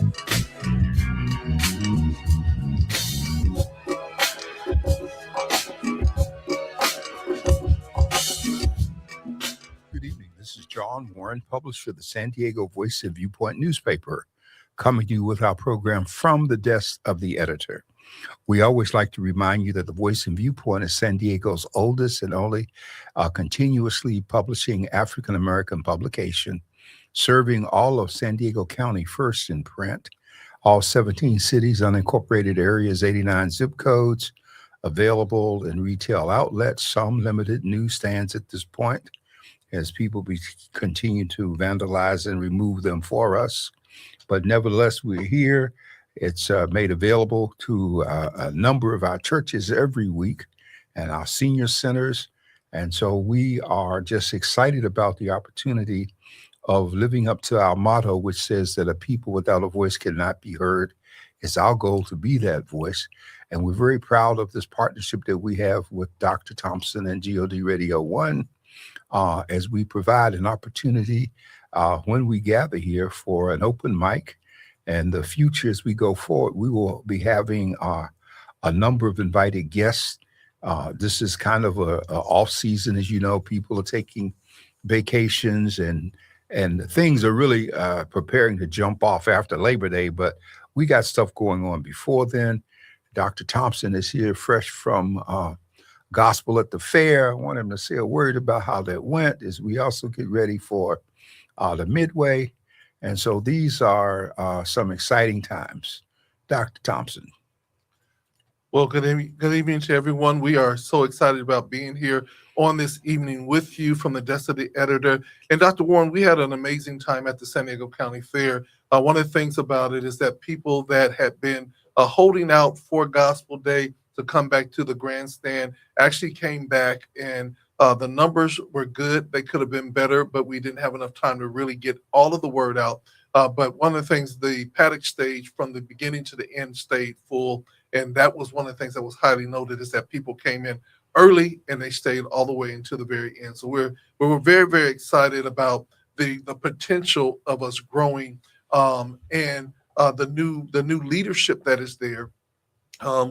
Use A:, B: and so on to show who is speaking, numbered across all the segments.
A: Good evening. This is John Warren, publisher of the San Diego Voice and Viewpoint newspaper, coming to you with our program from the desk of the editor. We always like to remind you that the Voice and Viewpoint is San Diego's oldest and only continuously publishing African American publication, serving all of San Diego County first in print, all 17 cities, unincorporated areas, 89 zip codes, available in retail outlets, some limited newsstands at this point, as people continue to vandalize and remove them for us. But nevertheless, we're here. It's made available to a number of our churches every week and our senior centers. And so we are just excited about the opportunity of living up to our motto, which says that a people without a voice cannot be heard. It's our goal to be that voice. And we're very proud of this partnership that we have with Dr. Thompson and GOD Radio 1. As we provide an opportunity when we gather here for an open mic. And the future as we go forward, we will be having a number of invited guests. This is kind of a off season, as you know. People are taking vacations and things are really preparing to jump off after Labor Day. But we got stuff going on before then. Dr. Thompson is here fresh from Gospel at the Fair. I want him to say a word about how that went as we also get ready for the Midway. And so these are some exciting times. Dr. Thompson.
B: Well, good evening to everyone. We are so excited about being here on this evening with you from the desk of the editor. And Dr. Warren, we had an amazing time at the San Diego County Fair. One of the things about it is that people that had been holding out for Gospel Day to come back to the grandstand actually came back, and the numbers were good. They could have been better, but we didn't have enough time to really get all of the word out. But one of the things, the paddock stage from the beginning to the end stayed full, and that was one of the things that was highly noted, is that people came in early and they stayed all the way into the very end. So we were very, very excited about the potential of us growing and the new leadership that is there.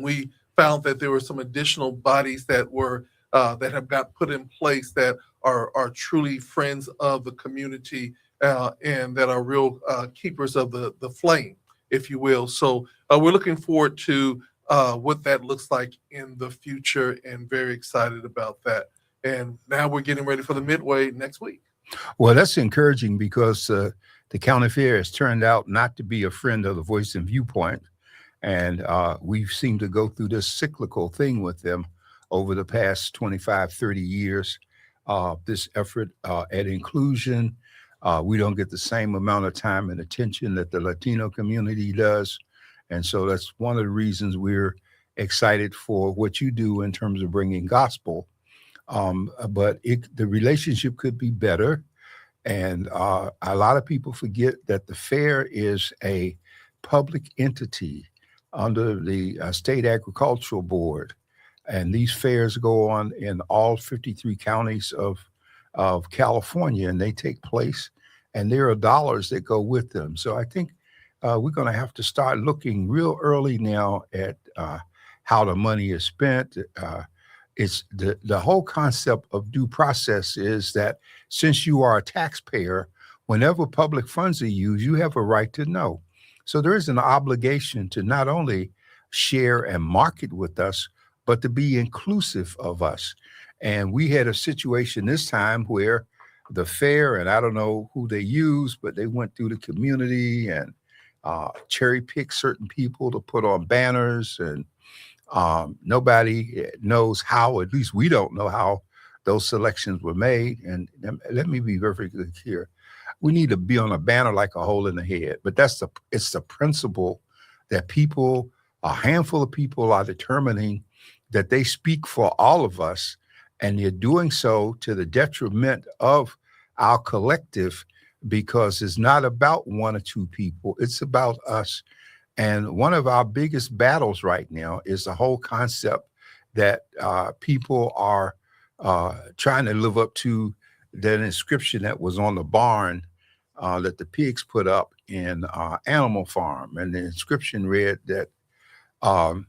B: We found that there were some additional bodies that were that have got put in place that are truly friends of the community and that are real keepers of the flame, if you will. So we're looking forward to what that looks like in the future, and very excited about that. And now we're getting ready for the Midway next week.
A: Well, that's encouraging because the county fair has turned out not to be a friend of the Voice and Viewpoint. And we've seemed to go through this cyclical thing with them over the past 25, 30 years. This effort at inclusion, we don't get the same amount of time and attention that the Latino community does. And so that's one of the reasons we're excited for what you do in terms of bringing gospel. But the relationship could be better. And a lot of people forget that the fair is a public entity under the State Agricultural Board. And these fairs go on in all 53 counties of California, and they take place, and there are dollars that go with them. So I think we're going to have to start looking real early now at how the money is spent. It's the whole concept of due process is that since you are a taxpayer, whenever public funds are used, you have a right to know. So there is an obligation to not only share and market with us, but to be inclusive of us. And we had a situation this time where the fair, and I don't know who they used, but they went through the community and cherry picked certain people to put on banners, and nobody knows how, at least we don't know how those selections were made. And let me be very clear. We need to be on a banner like a hole in the head, but it's the principle that a handful of people are determining that they speak for all of us, and they're doing so to the detriment of our collective, because it's not about one or two people, it's about us. And one of our biggest battles right now is the whole concept that people are trying to live up to that inscription that was on the barn that the pigs put up in Animal Farm, and the inscription read that um,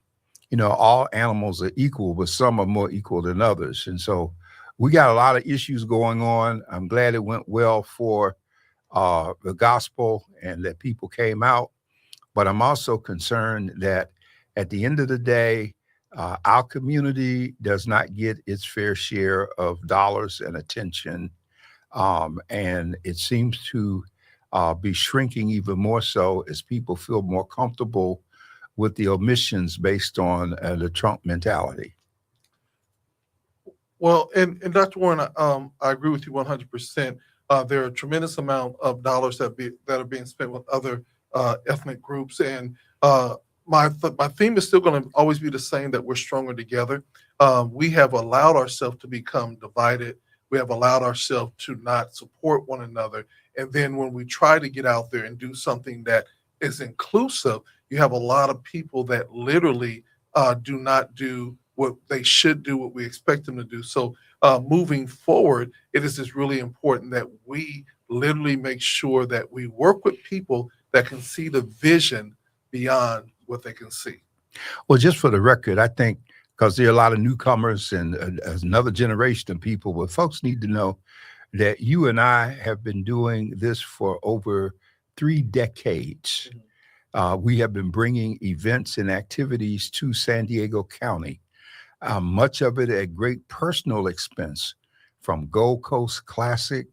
A: all animals are equal, but some are more equal than others. And so we got a lot of issues going on. I'm glad it went well for the gospel and that people came out. But I'm also concerned that at the end of the day, our community does not get its fair share of dollars and attention. And it seems to be shrinking even more so as people feel more comfortable with the omissions based on the Trump mentality.
B: Well, and Dr. Warren, I agree with you 100%. There are a tremendous amount of dollars that are being spent with other ethnic groups, and my theme is still going to always be the same: that we're stronger together. We have allowed ourselves to become divided. We have allowed ourselves to not support one another, and then when we try to get out there and do something that is inclusive, you have a lot of people that literally do not do what they should do, what we expect them to do. So moving forward, it is just really important that we literally make sure that we work with people that can see the vision beyond what they can see.
A: Well, just for the record, I think because there are a lot of newcomers and another generation of people, but folks need to know that you and I have been doing this for over 3 decades. We have been bringing events and activities to San Diego County, much of it at great personal expense, from Gold Coast Classic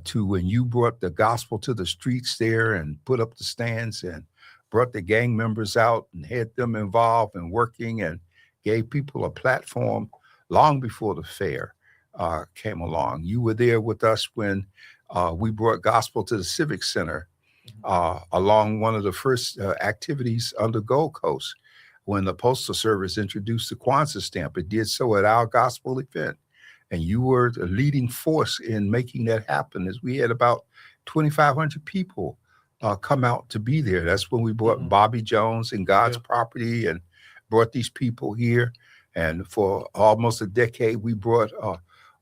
A: to when you brought the gospel to the streets there and put up the stands and brought the gang members out and had them involved and working and gave people a platform long before the fair came along. You were there with us when we brought gospel to the Civic Center along one of the first activities on the Gold Coast. When the Postal Service introduced the Kwanzaa stamp, it did so at our gospel event. And you were the leading force in making that happen, as we had about 2,500 people come out to be there. That's when we brought Bobby Jones and God's Property and brought these people here. And for almost a decade, we brought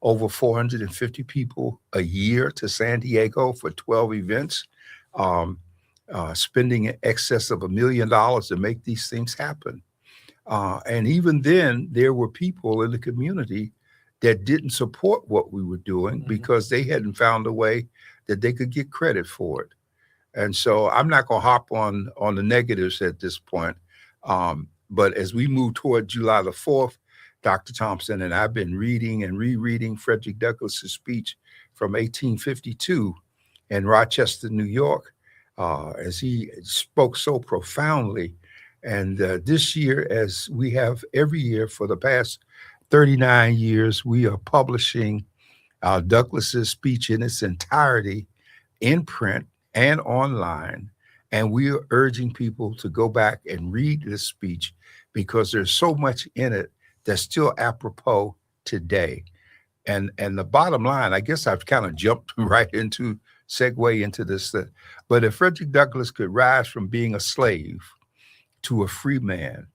A: over 450 people a year to San Diego for 12 events. Spending in excess of $1 million to make these things happen. And even then, there were people in the community that didn't support what we were doing because they hadn't found a way that they could get credit for it. And so I'm not going to hop on the negatives at this point. But as we move toward July the 4th, Dr. Thompson and I've been reading and rereading Frederick Douglass's speech from 1852 in Rochester, New York, as he spoke so profoundly. And this year, as we have every year for the past 39 years, we are publishing Douglass's speech in its entirety in print and online. And we are urging people to go back and read this speech because there's so much in it that's still apropos today. And the bottom line, I guess I've kind of jumped right into segue into this. But if Frederick Douglass could rise from being a slave to a free man,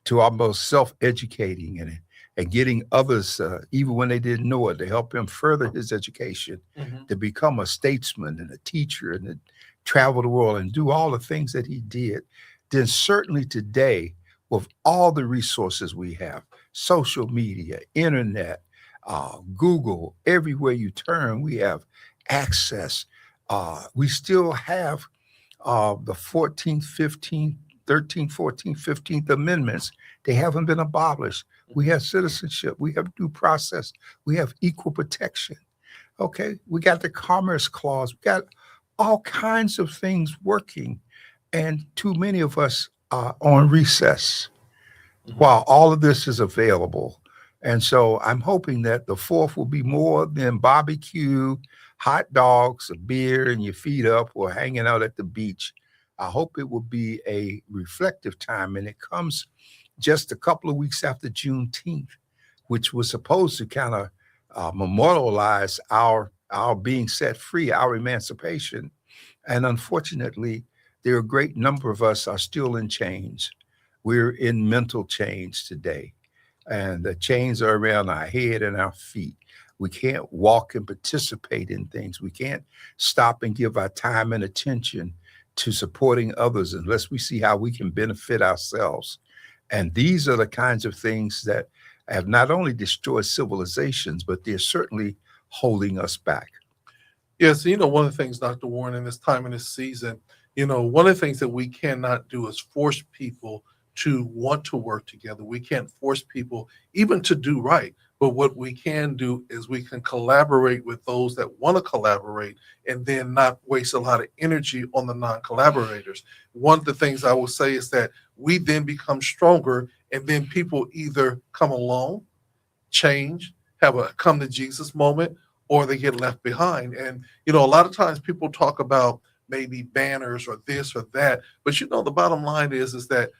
A: to almost self-educating and getting others, even when they didn't know it, to help him further his education, to become a statesman and a teacher and to travel the world and do all the things that he did, then certainly today, with all the resources we have, social media, internet, Google, everywhere you turn, we have access. We still have the 14th, 15th, 13th, 14th, 15th Amendments. They haven't been abolished. We have citizenship. We have due process. We have equal protection. Okay, we got the Commerce Clause. We got all kinds of things working. And too many of us are on recess while all of this is available. And so I'm hoping that the 4th will be more than barbecue, hot dogs, a beer, and your feet up or hanging out at the beach. I hope it will be a reflective time, and it comes just a couple of weeks after Juneteenth, which was supposed to kind of memorialize our being set free, our emancipation. And unfortunately, there are a great number of us are still in chains. We're in mental chains today. And the chains are around our head and our feet. We can't walk and participate in things. We can't stop and give our time and attention to supporting others unless we see how we can benefit ourselves. And these are the kinds of things that have not only destroyed civilizations, but they're certainly holding us back.
B: Yes, one of the things, Dr. Warren, in this time in this season, one of the things that we cannot do is force people to want to work together. We can't force people even to do right. But what we can do is we can collaborate with those that want to collaborate and then not waste a lot of energy on the non-collaborators. One of the things I will say is that we then become stronger, and then people either come along, change, have a come to Jesus moment, or they get left behind. And, a lot of times people talk about maybe banners or this or that. But, the bottom line is that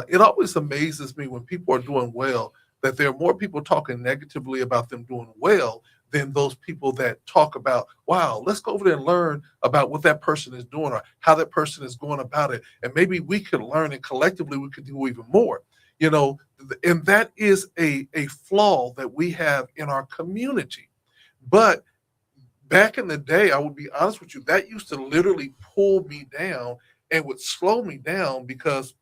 B: it always amazes me when people are doing well, that there are more people talking negatively about them doing well than those people that talk about, wow, let's go over there and learn about what that person is doing or how that person is going about it. And maybe we could learn and collectively we could do even more. And that is a flaw that we have in our community. But back in the day, I would be honest with you, that used to literally pull me down and would slow me down because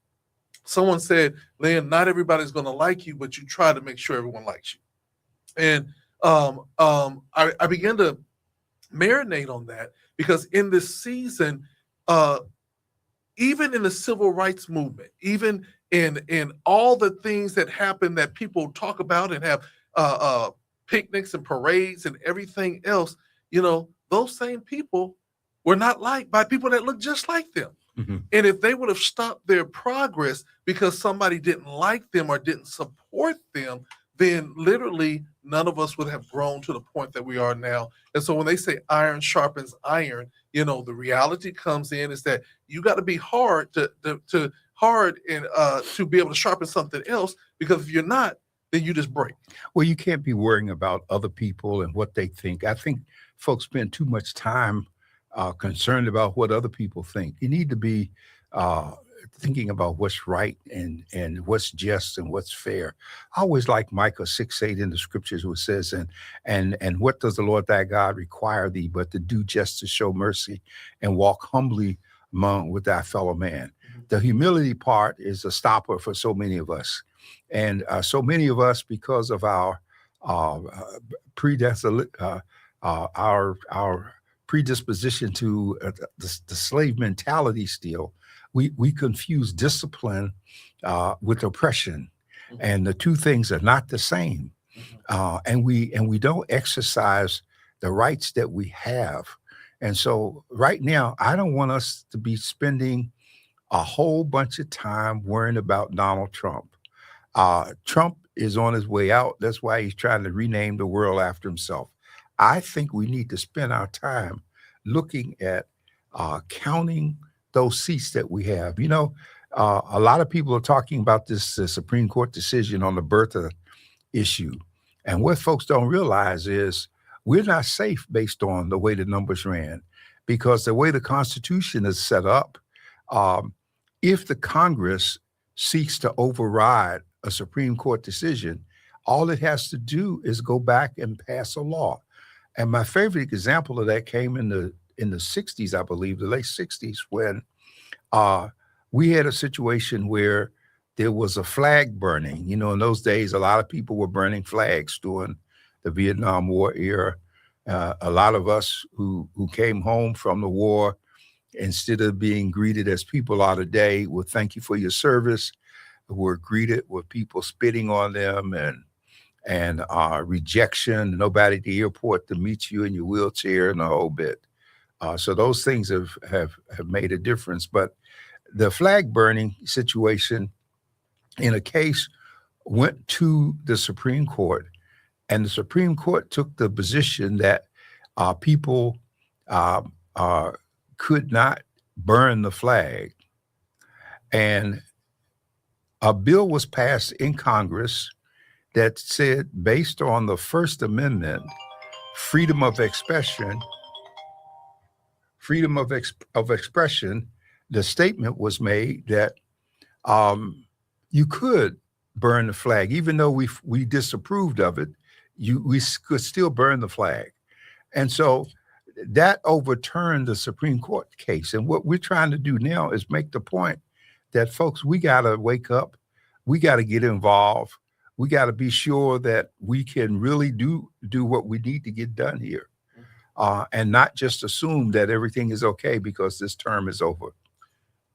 B: someone said, Lynn, not everybody's going to like you, but you try to make sure everyone likes you. And I began to marinate on that because in this season, even in the civil rights movement, even in all the things that happen that people talk about and have picnics and parades and everything else, those same people were not liked by people that look just like them. Mm-hmm. And if they would have stopped their progress because somebody didn't like them or didn't support them, then literally none of us would have grown to the point that we are now. And so when they say iron sharpens iron, the reality comes in is that you got to be hard to be able to sharpen something else, because if you're not, then you just break.
A: Well, you can't be worrying about other people and what they think. I think folks spend too much time concerned about what other people think. You need to be thinking about what's right and what's just and what's fair. I always like Micah 6:8 in the scriptures, which says, and what does the Lord thy God require thee but to do justice, show mercy, and walk humbly with thy fellow man. Mm-hmm. The humility part is a stopper for so many of us. And so many of us, because of our predisposition to the slave mentality still, we confuse discipline with oppression. Mm-hmm. And the two things are not the same. Mm-hmm. And we don't exercise the rights that we have. And so right now, I don't want us to be spending a whole bunch of time worrying about Donald Trump. Trump is on his way out. That's why he's trying to rename the world after himself. I think we need to spend our time looking at counting those seats that we have. A lot of people are talking about this Supreme Court decision on the birther issue. And what folks don't realize is we're not safe based on the way the numbers ran, because the way the Constitution is set up, if the Congress seeks to override a Supreme Court decision, all it has to do is go back and pass a law. And my favorite example of that came in the 60s, I believe, the late 60s, when we had a situation where there was a flag burning. In those days, a lot of people were burning flags during the Vietnam War era. A lot of us who came home from the war, instead of being greeted as people are today with "thank you for your service," were greeted with people spitting on them and rejection, nobody at the airport to meet you in your wheelchair and the whole bit. So those things have made a difference. But the flag burning situation in a case went to the Supreme Court, and the Supreme Court took the position that people could not burn the flag. And a bill was passed in Congress that said, based on the First Amendment, freedom of expression, the statement was made that you could burn the flag, even though we disapproved of it. could still burn the flag. And so that overturned the Supreme Court case. And what we're trying to do now is make the point that folks, we got to wake up. We got to get involved. We got to be sure that we can really do what we need to get done here, and not just assume that everything is okay because this term is over.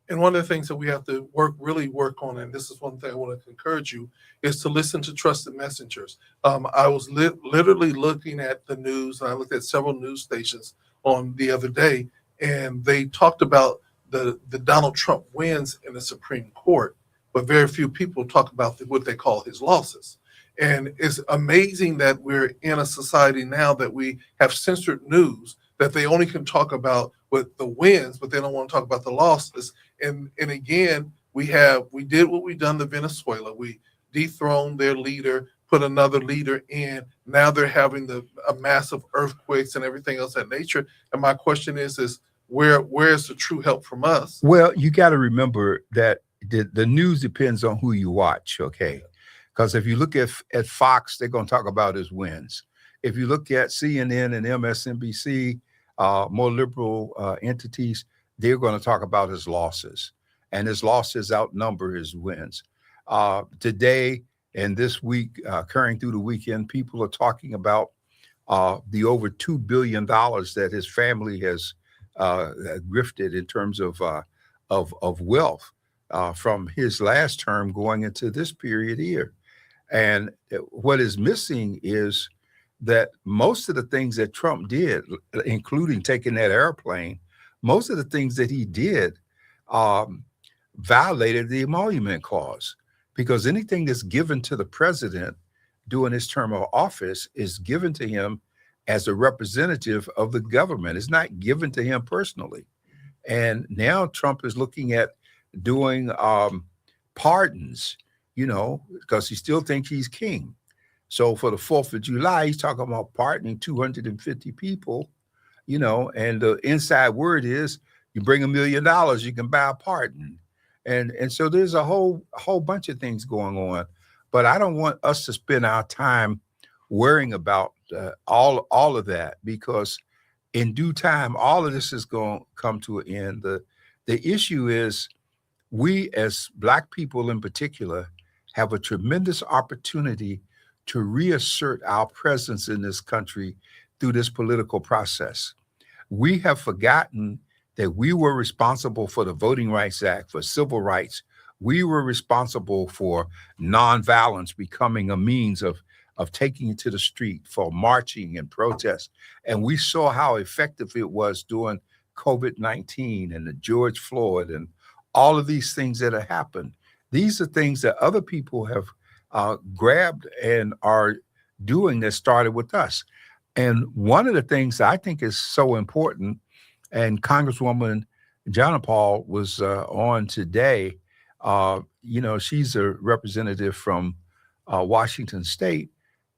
B: And one of the things that we have to really work on, and this is one thing I want to encourage you, is to listen to trusted messengers. I was literally looking at the news, and I looked at several news stations on the other day, and they talked about the Donald Trump wins in the Supreme Court, but very few people talk about what they call his losses. And it's amazing that we're in a society now that we have censored news, that they only can talk about what the wins, but they don't want to talk about the losses. And again, we did what we done to Venezuela. We dethroned their leader, put another leader in. Now they're having a massive earthquakes and everything else of that nature. And my question is where's the true help from us?
A: Well, you got to remember that the news depends on who you watch, okay? Because if you look at Fox, they're going to talk about his wins. If you look at CNN and MSNBC, more liberal entities, they're going to talk about his losses. And his losses outnumber his wins. Today and this week, carrying through the weekend, people are talking about the over $2 billion that his family has grifted in terms of wealth from his last term going into this period here. And what is missing is that most of the things that Trump did, including taking that airplane, most of the things that he did violated the emolument clause, because anything that's given to the president during his term of office is given to him as a representative of the government. It's not given to him personally. And now Trump is looking at doing pardons, because he still thinks he's king. So for the 4th of July, he's talking about pardoning 250 people, and the inside word is you bring $1 million, you can buy a pardon. And so there's a whole bunch of things going on. But I don't want us to spend our time worrying about all of that, because in due time, all of this is going to come to an end. The issue is we as Black people in particular have a tremendous opportunity to reassert our presence in this country through this political process. We have forgotten that we were responsible for the Voting Rights Act, for civil rights. We were responsible for nonviolence becoming a means of taking it to the street, for marching and protest. And we saw how effective it was during COVID-19 and the George Floyd and all of these things that have happened. These are things that other people have grabbed and are doing that started with us. And one of the things I think is so important, and Congresswoman Jana Paul was on today, she's a representative from Washington State,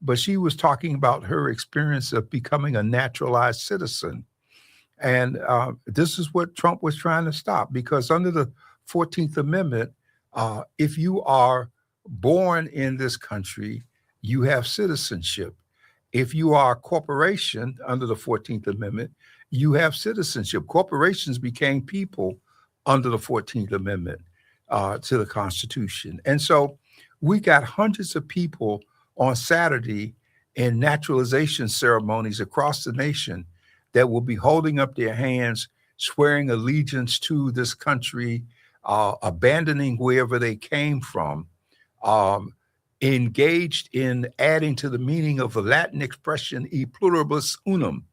A: but she was talking about her experience of becoming a naturalized citizen. And this is what Trump was trying to stop, because under the 14th Amendment, if you are born in this country, you have citizenship. If you are a corporation under the 14th Amendment, you have citizenship. Corporations became people under the 14th Amendment to the Constitution. And so we got hundreds of people on Saturday in naturalization ceremonies across the nation that will be holding up their hands, swearing allegiance to this country, abandoning wherever they came from, engaged in adding to the meaning of the Latin expression e pluribus unum,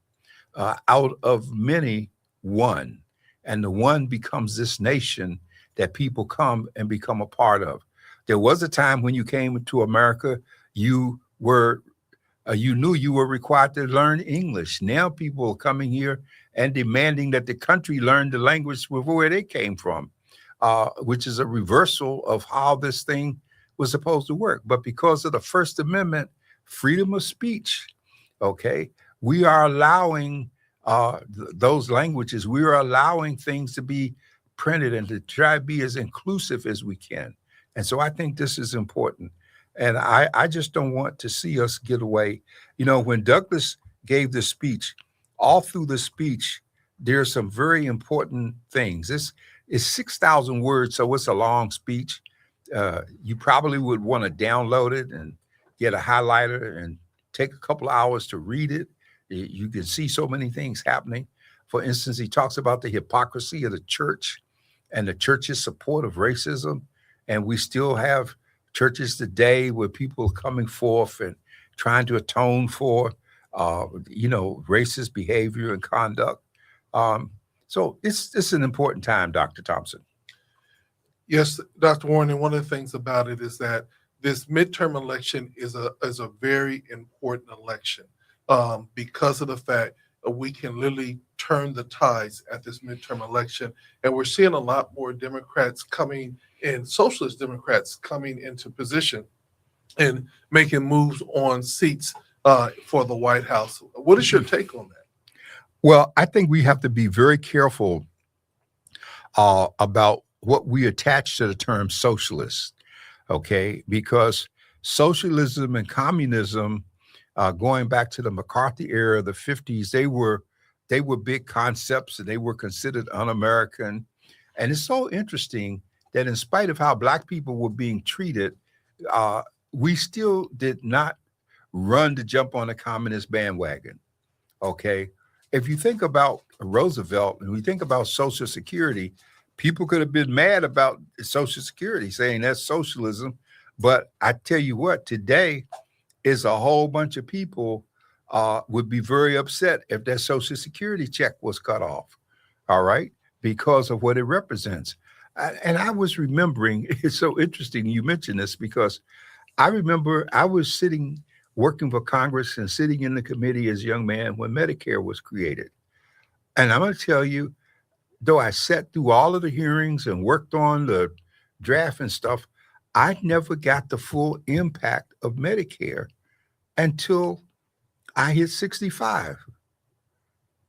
A: out of many, one. And the one becomes this nation that people come and become a part of. There was a time when you came to America, you knew you were required to learn English. Now people are coming here and demanding that the country learn the language where they came from, which is a reversal of how this thing was supposed to work. But because of the First Amendment, freedom of speech, okay, we are allowing those languages, we are allowing things to be printed and to try to be as inclusive as we can. And so I think this is important. And I just don't want to see us get away. You know, when Douglas gave the speech, all through the speech, there's some very important things. This is 6,000 words, so it's a long speech. You probably would want to download it and get a highlighter and take a couple of hours to read it. You can see so many things happening. For instance, he talks about the hypocrisy of the church and the church's support of racism. And we still have churches today where people are coming forth and trying to atone for, racist behavior and conduct. So it's an important time, Dr. Thompson.
B: Yes, Dr. Warren, and one of the things about it is that this midterm election is a very important election because of the fact that we can literally turn the tides at this midterm election. And we're seeing a lot more Democrats coming in, socialist Democrats coming into position and making moves on seats for the White House. What is your take on that?
A: Well, I think we have to be very careful about what we attach to the term socialist, okay? Because socialism and communism, going back to the McCarthy era, the 50s, they were big concepts and they were considered un-American. And it's so interesting that in spite of how Black people were being treated, we still did not run to jump on the communist bandwagon, okay? If you think about Roosevelt and we think about Social Security, people could have been mad about Social Security, saying that's socialism. But I tell you what, today is a whole bunch of people would be very upset if their Social Security check was cut off, all right, because of what it represents. And I was remembering, it's so interesting you mentioned this because I remember I was working for Congress and sitting in the committee as a young man when Medicare was created. And I'm going to tell you, though I sat through all of the hearings and worked on the draft and stuff, I never got the full impact of Medicare until I hit 65.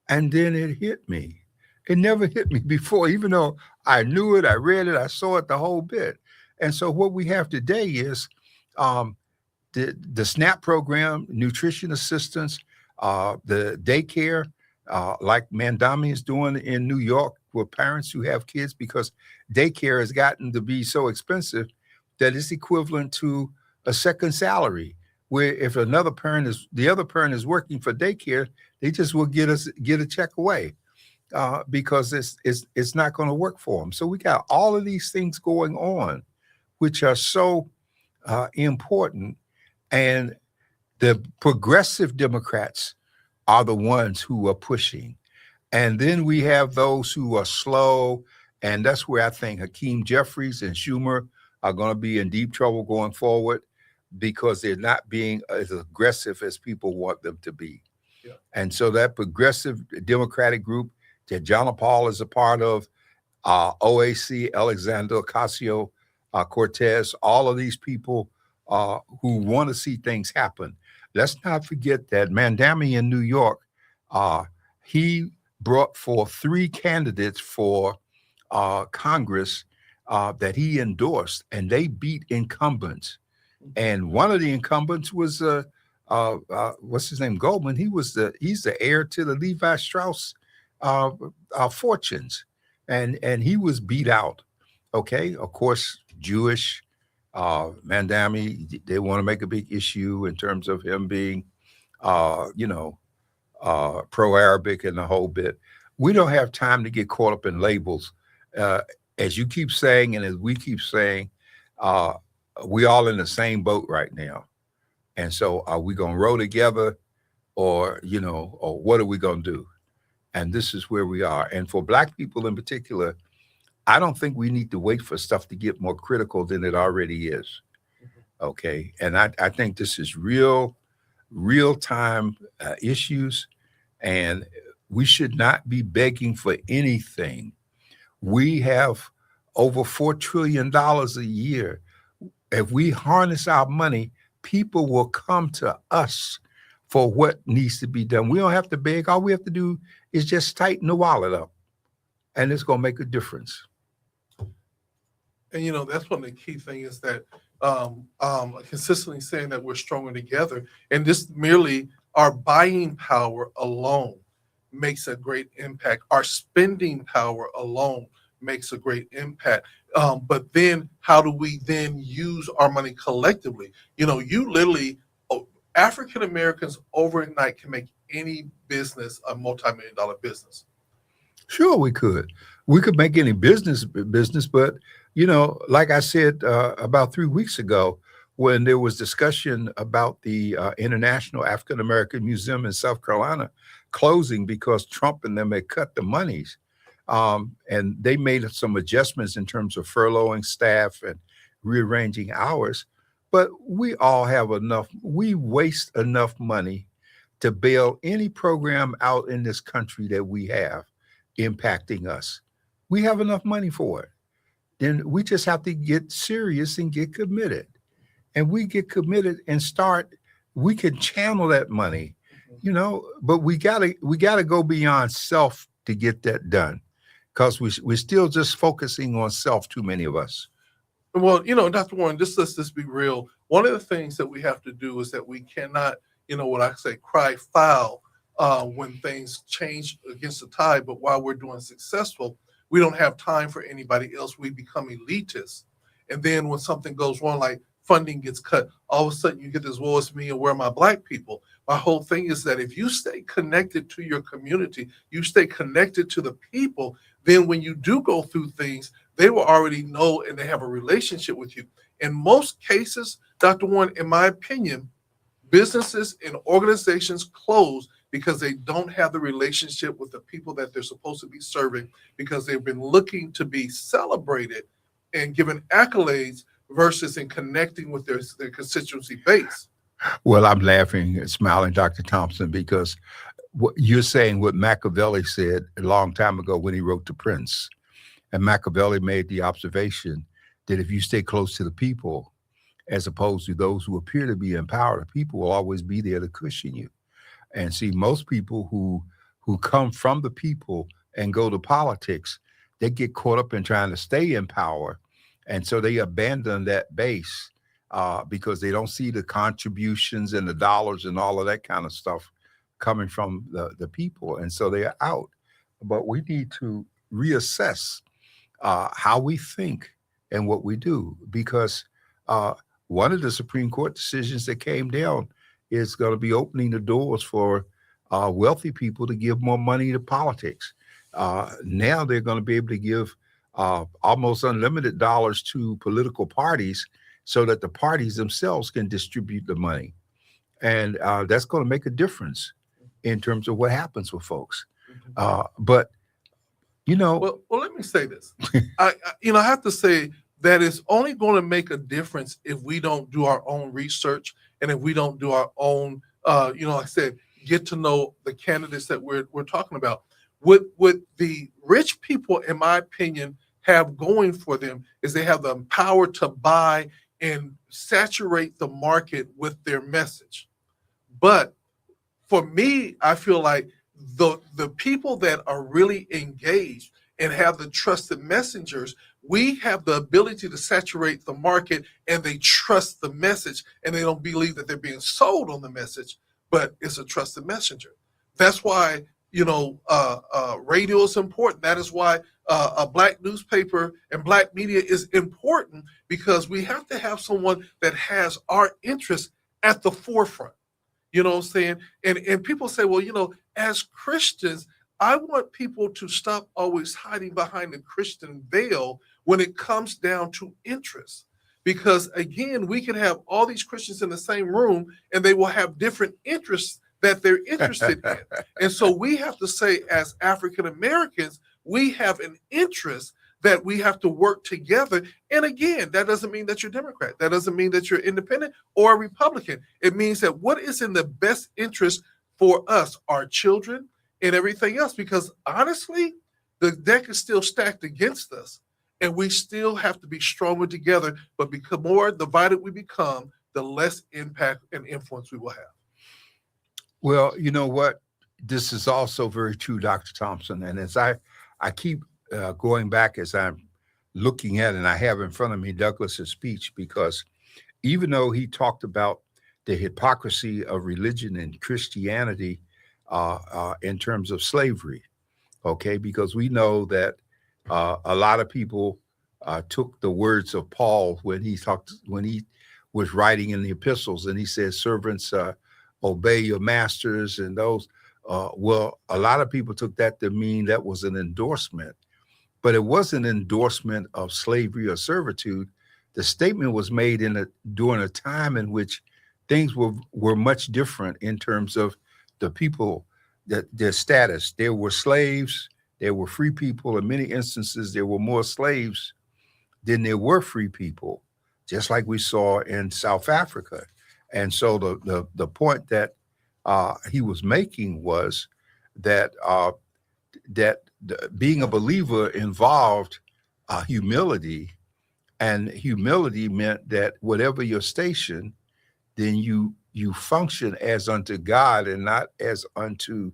A: And then it hit me. It never hit me before, even though I knew it, I read it, I saw it the whole bit. And so what we have today is the SNAP program, nutrition assistance, the daycare, like Mandami is doing in New York with parents who have kids, because daycare has gotten to be so expensive that it's equivalent to a second salary. Where if the other parent is working for daycare, they just will get a check away because it's not going to work for them. So we got all of these things going on, which are so important. And the progressive Democrats are the ones who are pushing. And then we have those who are slow. And that's where I think Hakeem Jeffries and Schumer are going to be in deep trouble going forward because they're not being as aggressive as people want them to be. Yeah. And so that progressive Democratic group that John Paul is a part of, OAC, Alexander Ocasio-Cortez, all of these people who want to see things happen. Let's not forget that Mandami in New York, he brought forth 3 candidates for Congress that he endorsed, and they beat incumbents. And one of the incumbents was what's his name, Goldman. He's the heir to the Levi Strauss fortunes, and he was beat out. Okay, of course, Jewish. Mandami, they want to make a big issue in terms of him being, pro-Arabic and the whole bit. We don't have time to get caught up in labels. As you keep saying, and as we keep saying, we all in the same boat right now. And so are we going to row together or what are we going to do? And this is where we are. And for Black people in particular, I don't think we need to wait for stuff to get more critical than it already is. Okay. And I think this is real time issues, and we should not be begging for anything. We have over $4 trillion a year. If we harness our money, people will come to us for what needs to be done. We don't have to beg. All we have to do is just tighten the wallet up, and it's going to make a difference.
B: And, that's one of the key things is that consistently saying that we're stronger together. And this merely our buying power alone makes a great impact. Our spending power alone makes a great impact. But then how do we then use our money collectively? You literally, African Americans overnight can make any business a multi-million dollar business.
A: Sure, we could. We could make any business, but like I said about 3 weeks ago, when there was discussion about the International African American Museum in South Carolina closing because Trump and them had cut the monies, and they made some adjustments in terms of furloughing staff and rearranging hours. But we all have enough. We waste enough money to bail any program out in this country that we have impacting us. We have enough money for it. Then we just have to get serious and get committed. And we get committed and start, we can channel that money, but we gotta go beyond self to get that done. Because we're still just focusing on self, too many of us.
B: Well, Dr. Warren, let's just be real. One of the things that we have to do is that we cannot, what I say, cry foul when things change against the tide. But while we're doing successful, we don't have time for anybody else. We become elitists. And then when something goes wrong, like funding gets cut, all of a sudden you get this, woe is me and where are my Black people? My whole thing is that if you stay connected to your community, you stay connected to the people, then when you do go through things, they will already know and they have a relationship with you. In most cases, Dr. Warren, in my opinion, businesses and organizations close because they don't have the relationship with the people that they're supposed to be serving, because they've been looking to be celebrated and given accolades versus in connecting with their constituency base.
A: Well, I'm laughing and smiling, Dr. Thompson, because what you're saying what Machiavelli said a long time ago when he wrote The Prince. And Machiavelli made the observation that if you stay close to the people, as opposed to those who appear to be in power, the people will always be there to cushion you. And see, most people who come from the people and go to politics, they get caught up in trying to stay in power. And so they abandon that base because they don't see the contributions and the dollars and all of that kind of stuff coming from the people. And so they are out. But we need to reassess how we think and what we do, because one of the Supreme Court decisions that came down is going to be opening the doors for wealthy people to give more money to politics. Now they're going to be able to give almost unlimited dollars to political parties so that the parties themselves can distribute the money. And that's going to make a difference in terms of what happens with folks. But,
B: Well, let me say this. I have to say that it's only going to make a difference if we don't do our own research and if we don't do our own, like I said, get to know the candidates that we're talking about. What the rich people, in my opinion, have going for them is they have the power to buy and saturate the market with their message. But for me, I feel like the people that are really engaged and have the trusted messengers, we have the ability to saturate the market, and they trust the message and they don't believe that they're being sold on the message, but it's a trusted messenger. That's why, radio is important. That is why a Black newspaper and Black media is important, because we have to have someone that has our interests at the forefront. You know what I'm saying? And people say, well, as Christians, I want people to stop always hiding behind the Christian veil when it comes down to interests. Because again, we can have all these Christians in the same room and they will have different interests that they're interested in. And so we have to say, as African Americans, we have an interest that we have to work together. And again, that doesn't mean that you're Democrat. That doesn't mean that you're independent or a Republican. It means that what is in the best interest for us, our children, and everything else. Because honestly, the deck is still stacked against us, and we still have to be stronger together. But because more divided we become, the less impact and influence we will have.
A: well, you know what? This is also very true, Dr. Thompson. And as I keep going back as I'm looking at, and I have in front of me Douglas's speech, because even though he talked about the hypocrisy of religion and Christianity in terms of slavery, okay, because we know that a lot of people took the words of Paul when he was writing in the epistles, and he says, "Servants, obey your masters," and those. Well, a lot of people took that to mean that was an endorsement, but it wasn't an endorsement of slavery or servitude. The statement was made during a time in which things were much different in terms of the people, their status. There were slaves, there were free people. In many instances, there were more slaves than there were free people, just like we saw in South Africa. And so the point that he was making was that being a believer involved humility, and humility meant that whatever your station, then you function as unto God and not as unto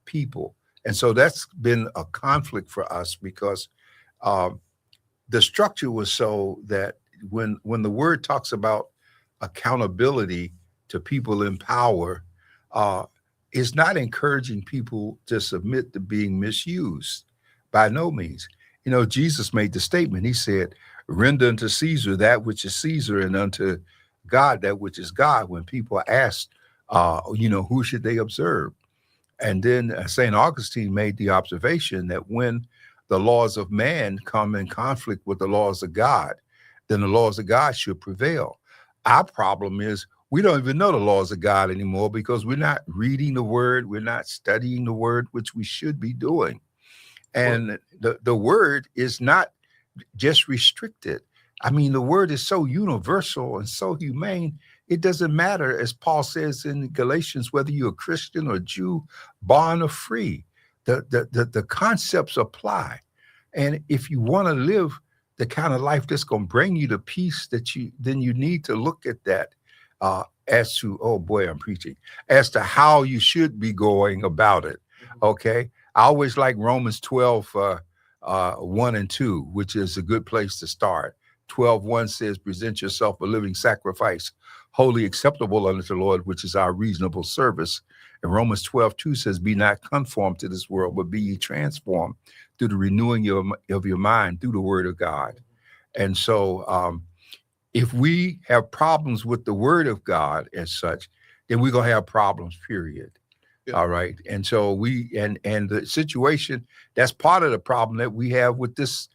A: people. And so that's been a conflict for us, because the structure was so that when the word talks about accountability to people in power, is not encouraging people to submit to being misused. By no means. You know, Jesus made the statement. He said, "Render unto Caesar that which is Caesar, and unto God that which is God." When people asked, who should they observe? And then St. Augustine made the observation that when the laws of man come in conflict with the laws of God, then the laws of God should prevail. Our problem is we don't even know the laws of God anymore, because we're not reading the word, we're not studying the word, which we should be doing. And the word is not just restricted. I mean, the word is so universal and so humane. It doesn't matter, as Paul says in Galatians, whether you're a Christian or Jew, bond or free. The concepts apply. And if you want to live the kind of life that's going to bring you the peace then you need to look at that as to, oh boy, I'm preaching, as to how you should be going about it. Okay. I always like Romans 12, 1 and 2, which is a good place to start. 12:1 says, "Present yourself a living sacrifice, wholly acceptable unto the Lord, which is our reasonable service." And Romans 12:2 says, "Be not conformed to this world, but be ye transformed through the renewing of your mind through the word of God." And so if we have problems with the word of God as such, then we're going to have problems, period. Yeah. All right. And so and the situation, that's part of the problem that we have with this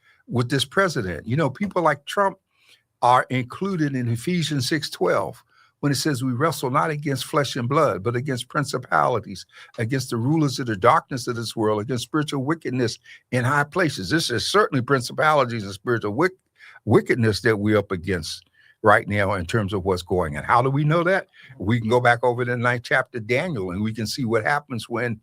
A: president. You know, people like Trump are included in Ephesians 6:12, when it says we wrestle not against flesh and blood, but against principalities, against the rulers of the darkness of this world, against spiritual wickedness in high places. This is certainly principalities and spiritual wickedness that we're up against right now in terms of what's going on. How do we know that? We can go back over to the 9th chapter of Daniel, and we can see what happens when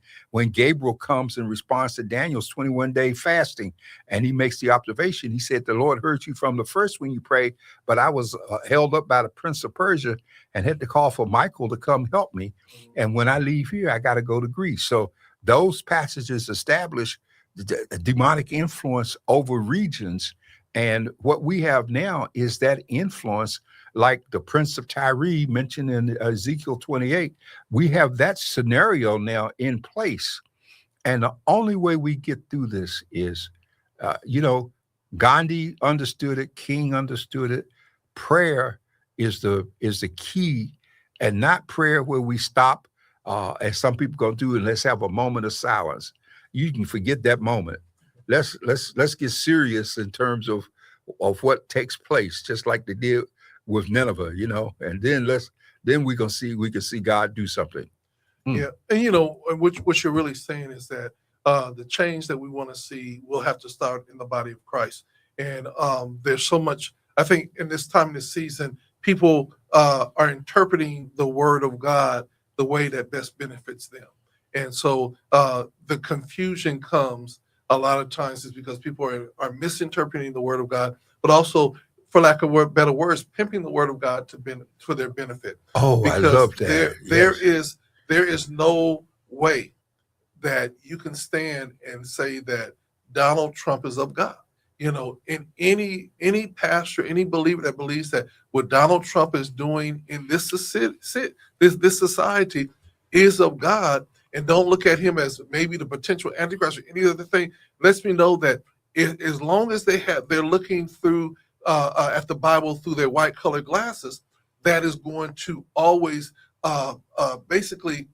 A: Gabriel comes in response to Daniel's 21-day fasting, and he makes the observation. He said, "The Lord heard you from the first when you prayed, but I was held up by the prince of Persia and had to call for Michael to come help me. And when I leave here, I got to go to Greece." So those passages establish the demonic influence over regions. And what we have now is that influence, like the Prince of Tyre mentioned in Ezekiel 28. We have that scenario now in place. And the only way we get through this is, Gandhi understood it, King understood it. Prayer is the key, and not prayer where we stop, as some people going to do, and let's have a moment of silence. You can forget that moment. Let's get serious in terms of what takes place, just like they did with Nineveh, and then we can see God do something.
B: Yeah, and what you're really saying is that the change that we want to see will have to start in the body of Christ. And there's so much, I think, in this time, this season, people are interpreting the word of God the way that best benefits them. And so the confusion comes a lot of times is because people are misinterpreting the word of God, but also, for lack of better words, pimping the word of God for their benefit.
A: Oh, because I love that.
B: There is no way that you can stand and say that Donald Trump is of God. in any pastor, any believer that believes that what Donald Trump is doing in this society is of God, and don't look at him as maybe the potential antichrist or any other thing, lets me know that as long as they're looking through at the Bible through their white colored glasses, that is going to always basically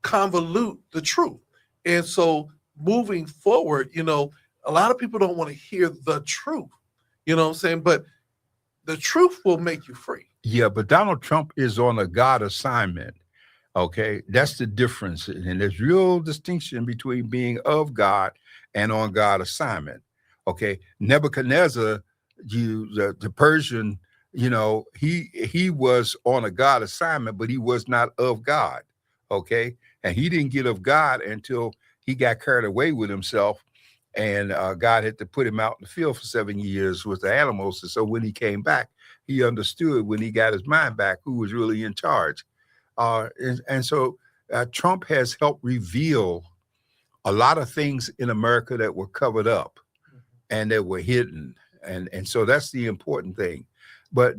B: convolute the truth. And so moving forward, a lot of people don't want to hear the truth, you know what I'm saying? But the truth will make you free.
A: Yeah, but Donald Trump is on a God assignment. Okay, that's the difference. And there's real distinction between being of God and on God assignment. Okay, Nebuchadnezzar, the Persian, he was on a God assignment, but he was not of God. Okay, and he didn't get of God until he got carried away with himself, and God had to put him out in the field for 7 years with the animals. And so when he came back, he understood when he got his mind back who was really in charge. And so Trump has helped reveal a lot of things in America that were covered up and that were hidden. And so that's the important thing. But,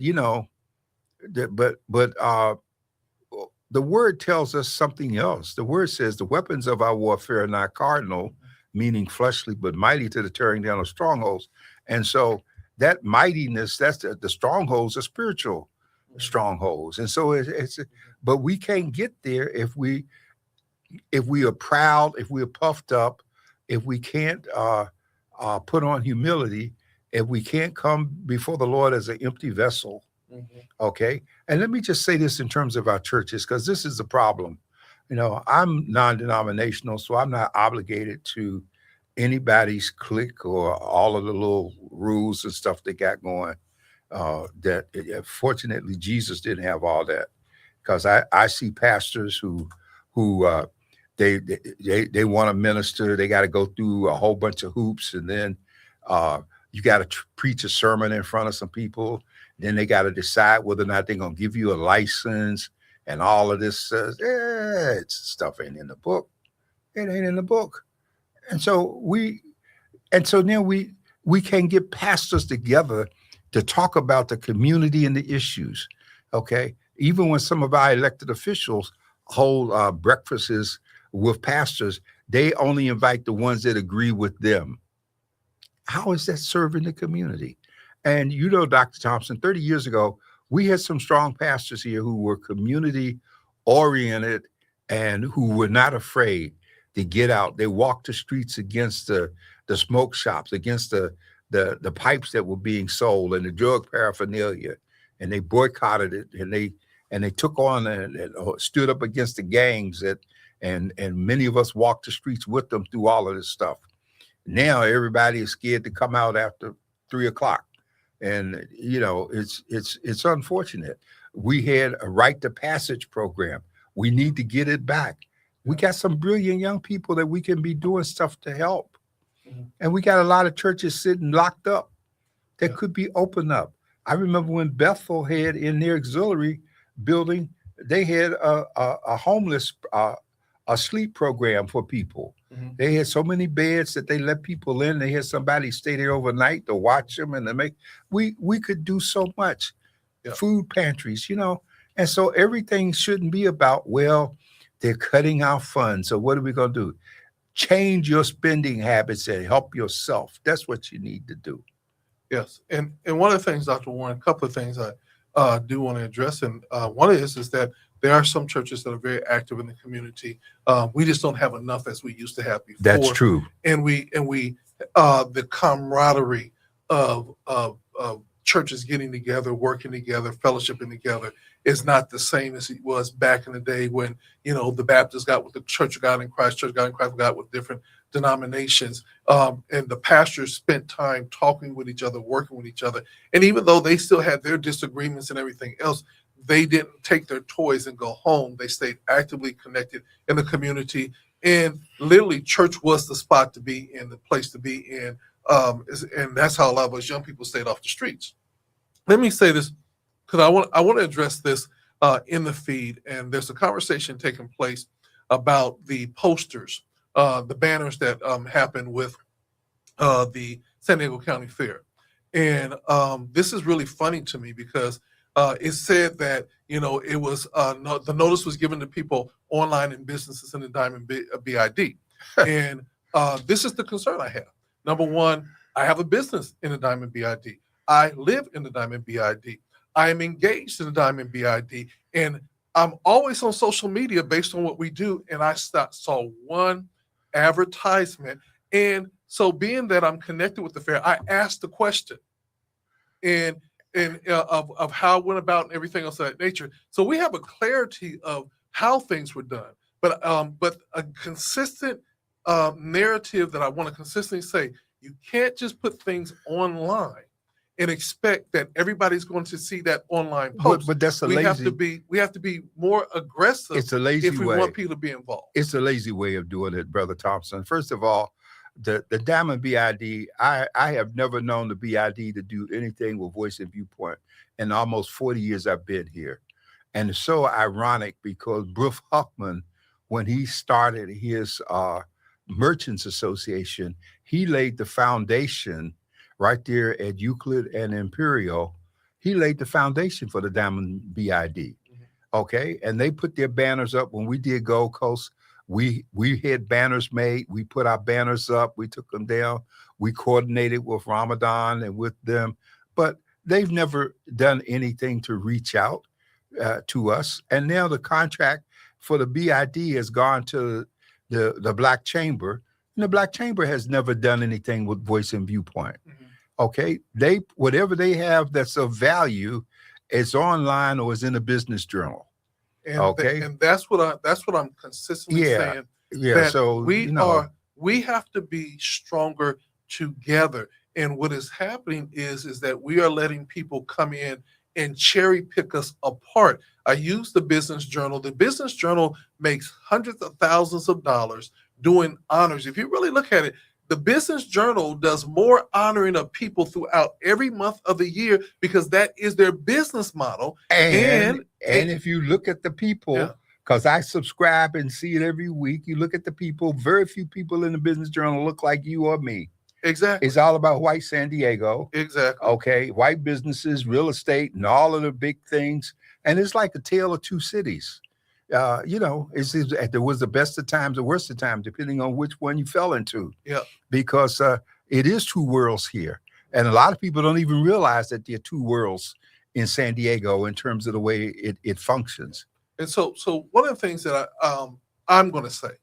A: the word tells us something else. The word says the weapons of our warfare are not carnal, meaning fleshly, but mighty to the tearing down of strongholds. And so that mightiness, that's the strongholds are spiritual strongholds. And so but we can't get there if we are proud, if we're puffed up, if we can't put on humility, if we can't come before the Lord as an empty vessel. Okay. And let me just say this in terms of our churches, because this is the problem. I'm non-denominational, so I'm not obligated to anybody's clique or all of the little rules and stuff they got going. Fortunately, Jesus didn't have all that, because I see pastors who they want to minister. They got to go through a whole bunch of hoops, and then you got to preach a sermon in front of some people. Then they got to decide whether or not they're going to give you a license, and all of this stuff ain't in the book. It ain't in the book. And so then we can get pastors together to talk about the community and the issues. Okay. Even when some of our elected officials hold breakfasts with pastors, they only invite the ones that agree with them. How is that serving the community? And Dr. Thompson, 30 years ago, we had some strong pastors here who were community oriented and who were not afraid to get out. They walked the streets against the smoke shops, against the pipes that were being sold and the drug paraphernalia, and they boycotted it, and they took on and stood up against the gangs and many of us walked the streets with them through all of this stuff. Now everybody is scared to come out after 3:00. And it's unfortunate. We had a right to passage program. We need to get it back. We got some brilliant young people that we can be doing stuff to help. And we got a lot of churches sitting locked up that could be opened up. I remember when Bethel had in their auxiliary building, they had a homeless a sleep program for people. They had so many beds that they let people in. They had somebody stay there overnight to watch them, and we could do so much. Food pantries, and so everything shouldn't be about, well, they're cutting our funds. So what are we going to do? Change your spending habits and help yourself. That's what you need to do.
B: Yes. And one of the things, Dr. Warren, a couple of things I do want to address. And one of this is that there are some churches that are very active in the community. We just don't have enough as we used to have before.
A: That's true.
B: And we the camaraderie of churches getting together, working together, fellowshipping together is not the same as it was back in the day when, the Baptists got with the Church of God in Christ, Church of God in Christ got with different denominations. And the pastors spent time talking with each other, working with each other. And even though they still had their disagreements and everything else, they didn't take their toys and go home. They stayed actively connected in the community. And literally, church was the spot to be in, the place to be in. And that's how a lot of us young people stayed off the streets. Let me say this, because I want to address this in the feed. And there's a conversation taking place about the posters, the banners that happened with the San Diego County Fair. And this is really funny to me because it said that, it was the notice was given to people online and businesses in the Diamond BID. And this is the concern I have. Number one, I have a business in the Diamond BID. I live in the Diamond BID. I am engaged in the Diamond BID. And I'm always on social media based on what we do. And I saw one advertisement. And so being that I'm connected with the fair, I asked the question and of how it went about and everything else of that nature. So we have a clarity of how things were done, but a consistent narrative that I want to consistently say, you can't just put things online and expect that everybody's going to see that online post.
A: But that's
B: we have to be more aggressive.
A: It's a lazy
B: if we
A: way.
B: want people to be involved.
A: It's a lazy way of doing it, Brother Thompson. First of all, the Diamond BID, I have never known the BID to do anything with Voice and Viewpoint in almost 40 years I've been here. And it's so ironic because Bruce Huffman, when he started his Merchants Association, he laid the foundation right there at Euclid and Imperial. He laid the foundation for the Diamond BID. Mm-hmm. Okay. And they put their banners up when we did Gold Coast. We had banners made. We put our banners up. We took them down. We coordinated with Ramadan and with them, but they've never done anything to reach out to us. And now the contract for the BID has gone to the Black Chamber, and the Black Chamber has never done anything with Voice and Viewpoint. Mm-hmm. Okay, whatever they have that's of value is online or is in a business journal.
B: And okay, and that's what I'm consistently saying.
A: Yeah.
B: That
A: so
B: we have to be stronger together. And what is happening is that we are letting people come in and cherry pick us apart. I use the Business Journal. The Business Journal makes hundreds of thousands of dollars doing honors. If you really look at it, the Business Journal does more honoring of people throughout every month of the year because that is their business model.
A: And if you look at the people, because I subscribe and see it every week, you look at the people, very few people in the Business Journal look like you or me.
B: Exactly.
A: It's all about white San Diego.
B: Exactly.
A: Okay. White businesses, real estate, and all of the big things. And it's like a tale of two cities. There was the best of times, the worst of times, depending on which one you fell into.
B: Yeah.
A: Because it is two worlds here. And a lot of people don't even realize that there are two worlds in San Diego in terms of the way it functions.
B: And so one of the things that I'm going to say,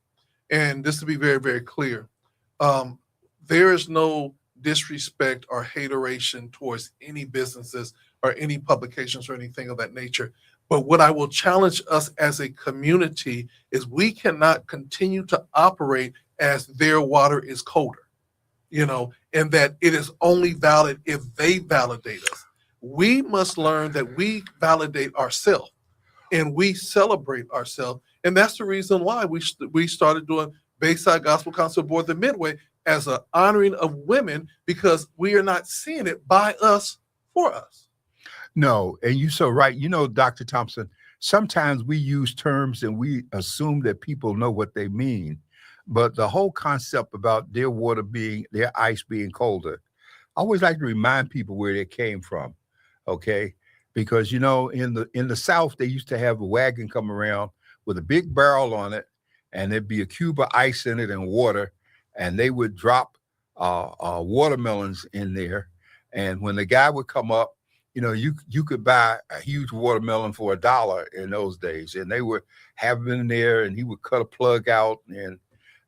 B: and this to be very, very clear, there is no disrespect or hateration towards any businesses or any publications or anything of that nature. But what I will challenge us as a community is we cannot continue to operate as their water is colder, and that it is only valid if they validate us. We must learn that we validate ourselves and we celebrate ourselves. And that's the reason why we started doing Bayside Gospel Council Board the Midway as an honoring of women, because we are not seeing it by us for us.
A: No, and you're so right. Dr. Thompson, sometimes we use terms and we assume that people know what they mean. But the whole concept about their ice being colder, I always like to remind people where they came from. Okay. Because, in the South, they used to have a wagon come around with a big barrel on it, and there'd be a cube of ice in it and water, and they would drop watermelons in there. And when the guy would come up, you could buy a huge watermelon for $1 in those days, and they would have them in there, and he would cut a plug out,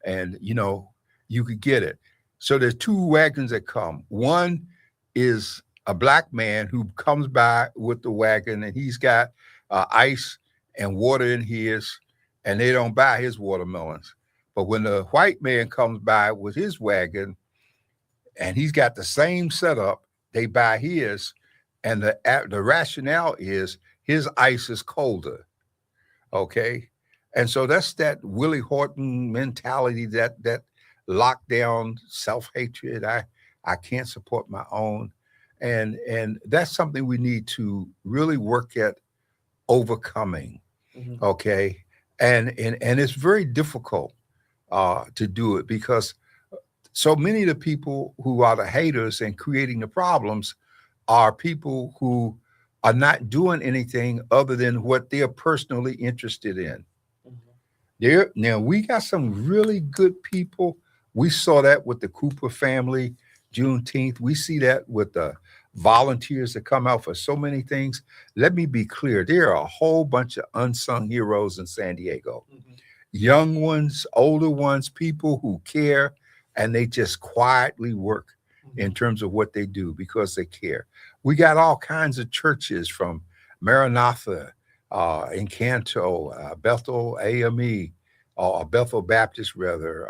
A: and you could get it. So there's two wagons that come. One is a black man who comes by with the wagon, and he's got ice and water in his, and they don't buy his watermelons. But when the white man comes by with his wagon and he's got the same setup, they buy his, and the rationale is his ice is colder. Okay. And so that's that Willie Horton mentality, that lockdown self-hatred. I can't support my own. And that's something we need to really work at overcoming. Mm-hmm. Okay. And it's very difficult to do it, because So many of the people who are the haters and creating the problems are people who are not doing anything other than what they're personally interested in.
B: Mhm.
A: There now we got some really good people. We saw that with the Cooper family, Juneteenth. We see that with the volunteers that come out for so many things. Let me be clear: there are a whole bunch of unsung heroes in San Diego.
B: Mhm.
A: Young ones, older ones, people who care, and they just quietly work in
B: Mhm.
A: terms of what they do because they care. We got all kinds of churches from Maranatha, Encanto, Bethel AME, or Bethel Baptist, rather,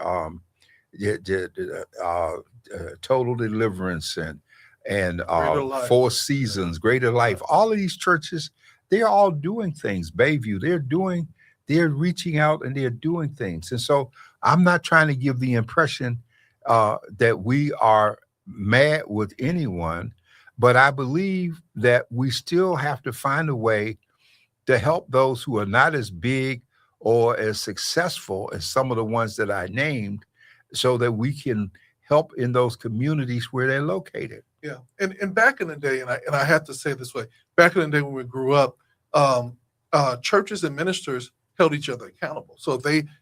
A: Total Deliverance, and
B: Greater life.
A: Four
B: Yeah.
A: Seasons, Greater
B: Right.
A: Life. All of these churches, they're all doing things. Bayview, they're reaching out and they're doing things. And so I'm not trying to give the impression that we are mad with anyone, but I believe that we still have to find a way to help those who are not as big or as successful as some of the ones that I named so that we can help in those communities where they're located.
B: Yeah, and back in the day, and I have to say it this way, back in the day when we grew up, um, churches and ministers held each other accountable. So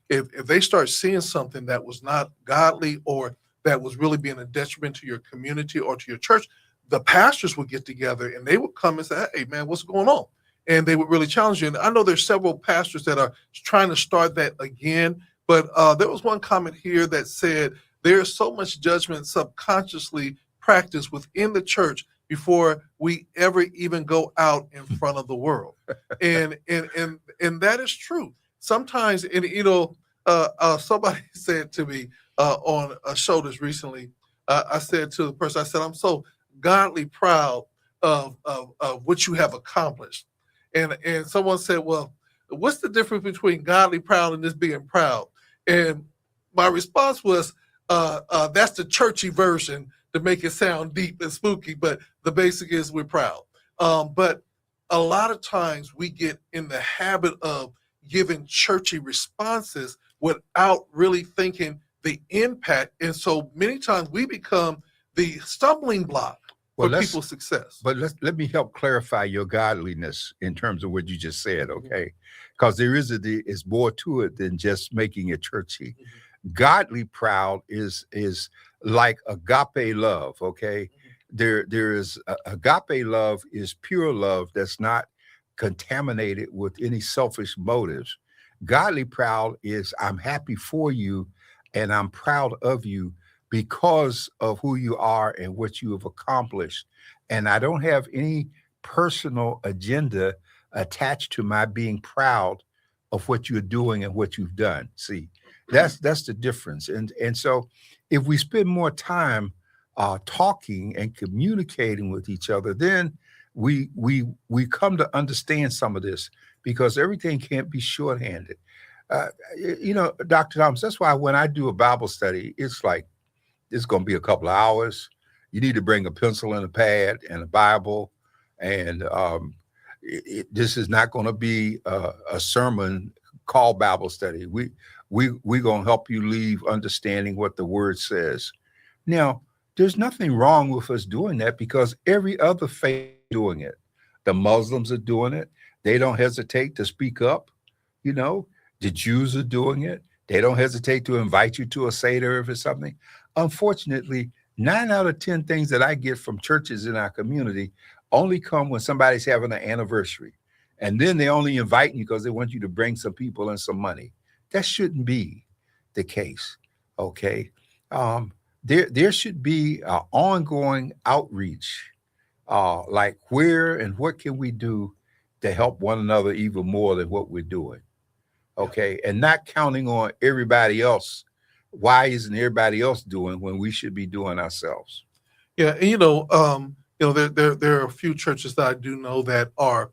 B: if they start seeing something that was not godly or that was really being a detriment to your community or to your church, the pastors would get together and they would come and say, "Hey, man, what's going on?" And they would really challenge you. And I know there's several pastors that are trying to start that again. But there was one comment here that said there's so much judgment subconsciously practice within the church before we ever even go out in front of the world. And that is true. Sometimes, and somebody said to me on a show this recently, I said to the person, I said, I'm so godly proud of what you have accomplished. And someone said, well, what's the difference between godly proud and just being proud? And my response was, that's the churchy version to make it sound deep and spooky, but the basic is we're proud. But a lot of times we get in the habit of giving churchy responses without really thinking the impact. And so many times we become the stumbling block
A: Well,
B: for people's success.
A: let me help clarify your godliness in terms of what you just said,
B: Mhm.
A: okay? Because is more to it than just making it churchy.
B: Mhm.
A: Godly proud is like agape love, okay?
B: Mhm.
A: There is agape love is pure love that's not contaminated with any selfish motives. Godly proud is I'm happy for you and I'm proud of you because of who you are and what you have accomplished. And I don't have any personal agenda attached to my being proud of what you're doing and what you've done. See, that's the difference. And so if we spend more time talking and communicating with each other, then we come to understand some of this because everything can't be shorthanded. Dr. Thomas, that's why when I do a Bible study, it's like it's going to be a couple of hours. You need to bring a pencil and a pad and a Bible, and this is not going to be a sermon called Bible study. We're going to help you leave understanding what the Word says. Now, there's nothing wrong with us doing that because every other faith is doing it. The Muslims are doing it. They don't hesitate to speak up. You know, the Jews are doing it. They don't hesitate to invite you to a Seder if it's something. Unfortunately, 9 out of 10 things that I get from churches in our community only come when somebody's having an anniversary. And then they only invite you because they want you to bring some people and some money. That shouldn't be the case. Okay. Um, there should be an ongoing outreach, like where and what can we do to help one another even more than what we're doing.
B: Yeah.
A: Okay, and not counting on everybody else. Why isn't everybody else doing when we should be doing ourselves?
B: Yeah, and there are a few churches that I do know that are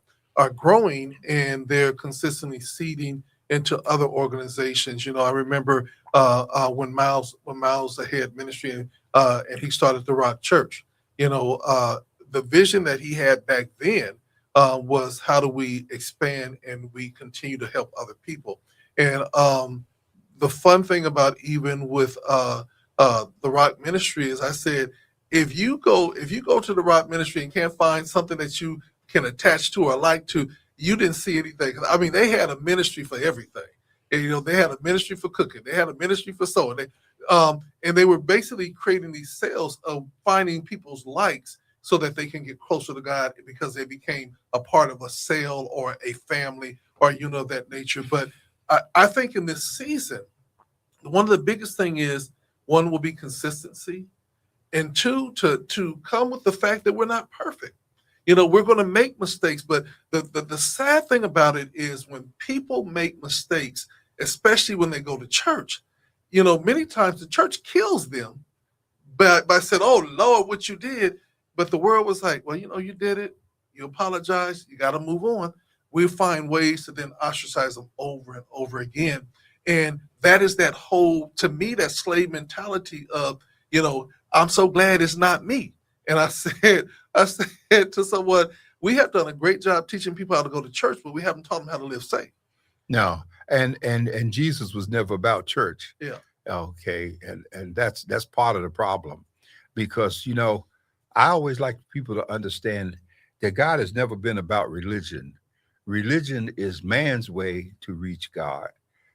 B: growing and they're consistently seeding into other organizations. I remember when Miles ahead ministry and he started the Rock Church. The vision that he had back then was how do we expand and we continue to help other people. And the fun thing about even with the Rock Ministry is I said, if you go to the Rock Ministry and can't find something that you can attach to or like to, you didn't see anything. I mean, they had a ministry for everything. And, they had a ministry for cooking. They had a ministry for sewing. And they were basically creating these sales of finding people's likes so that they can get closer to God because they became a part of a sale or a family or, that nature. But I think in this season, one of the biggest thing is, one will be consistency, and two, to come with the fact that we're not perfect. We're going to make mistakes, but the sad thing about it is when people make mistakes, especially when they go to church, many times the church kills them by saying, "Oh Lord, what you did," but the world was like, "Well, you did it. You apologize. You got to move on." We find ways to then ostracize them over and over again, and that is that whole, to me, that slave mentality of, I'm so glad it's not me. And I said to someone, we have done a great job teaching people how to go to church, but we haven't taught them how to live safe.
A: No, and Jesus was never about church.
B: Yeah.
A: Okay, and that's part of the problem, because I always like people to understand that God has never been about religion. Religion is man's way to reach God.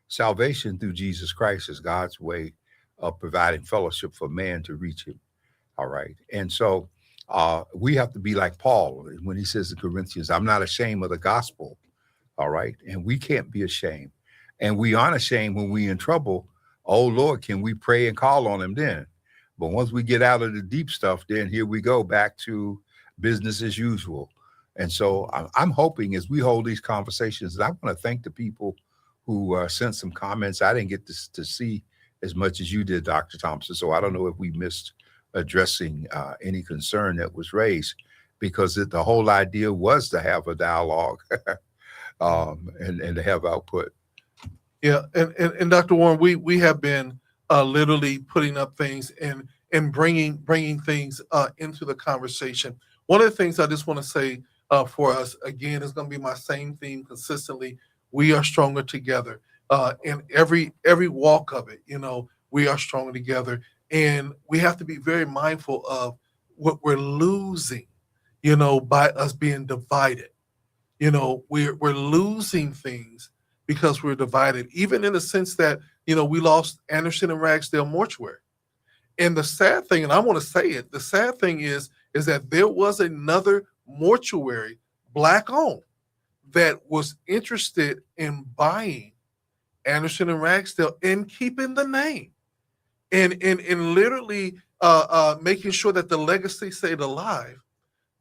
A: Salvation through Jesus Christ is God's way of providing fellowship for man to reach him. All right. And so we have to be like Paul when he says to Corinthians, "I'm not ashamed of the gospel." All right. And we can't be ashamed. And we aren't ashamed when we're in trouble. Oh, Lord, can we pray and call on him then? But once we get out of the deep stuff, then here we go back to business as usual. And so I'm hoping as we hold these conversations, and I want to thank the people who sent some comments. I didn't get to see as much as you did, Dr. Thompson. So I don't know if we missed addressing any concern that was raised, because the whole idea was to have a dialogue and to have output.
B: Yeah, and Dr. Warren, we have been literally putting up things and bringing things into the conversation. One of the things I just want to say for us, again, is going to be my same theme consistently. We are stronger together. In every walk of it, we are stronger together, and we have to be very mindful of what we're losing, by us being divided. We're losing things because we're divided, even in the sense that, we lost Anderson and Ragsdale Mortuary. And the sad thing, and I want to say it, the sad thing is that there was another mortuary, Black owned, that was interested in buying Anderson and Ragsdale and keeping the name and literally making sure that the legacy stayed alive.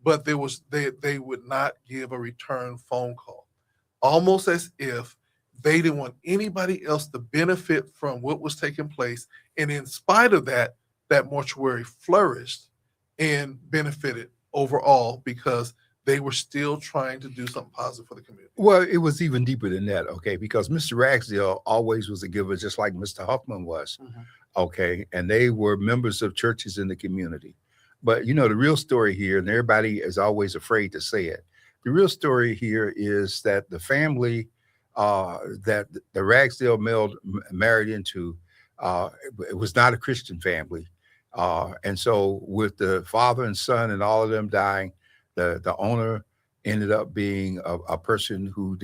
B: But they would not give a return phone call, almost as if they didn't want anybody else to benefit from what was taking place. And in spite of that, that mortuary flourished and benefited overall because they were still trying to do something positive for the community.
A: Well, it was even deeper than that, okay, because Mr. Ragsdale always was a giver, just like Mr. Huffman was, okay, and they were members of churches in the community. But, the real story here, and everybody is always afraid to say it, the real story here is that the family that the Ragsdale married into, it was not a Christian family. And so with the father and son and all of them dying, the owner ended up being a person who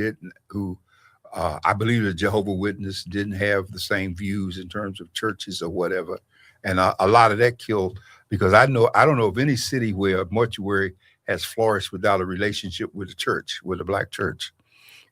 A: I believe the Jehovah's Witness didn't have the same views in terms of churches or whatever. And a lot of that killed, because I don't know of any city where a mortuary has flourished without a relationship with the church, with the Black church.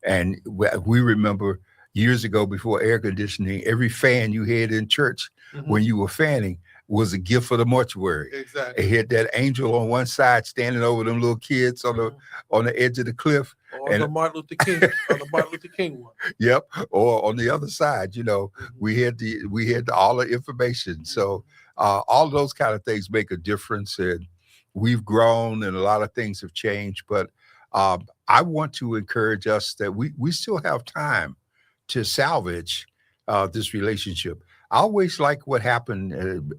A: And we remember years ago, before air conditioning, every fan you had in church when you were fanning was a gift for the mortuary.
B: Exactly.
A: It had that angel on one side standing over them little kids on the edge of the cliff.
B: Or the Martin Luther King, or the Martin Luther King one.
A: Yep. Or on the other side, we had all the information. So all those kind of things make a difference, and we've grown, and a lot of things have changed. But I want to encourage us that we still have time to salvage this relationship. I always like what happened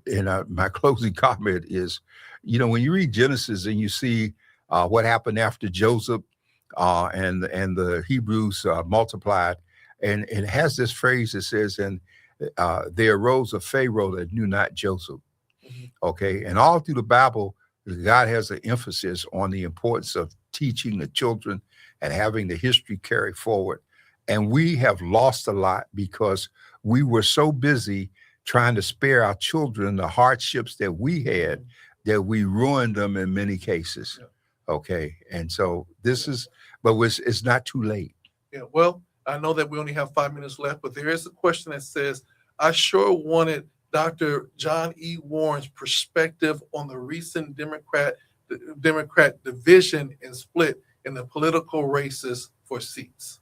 A: in my closing comment is, when you read Genesis and you see what happened after Joseph and the Hebrews multiplied, and it has this phrase that says, and there arose a Pharaoh that knew not Joseph.
B: Mhm.
A: Okay. And all through the Bible, God has an emphasis on the importance of teaching the children and having the history carry forward. And we have lost a lot because we were so busy trying to spare our children the hardships that we had that we ruined them in many cases.
B: Yeah.
A: Okay. And so this is, but it's not too late.
B: Yeah, well, I know that we only have 5 minutes left, but there is a question that says, I sure wanted Dr. John E. Warren's perspective on the recent Democrat division and split in the political races for seats.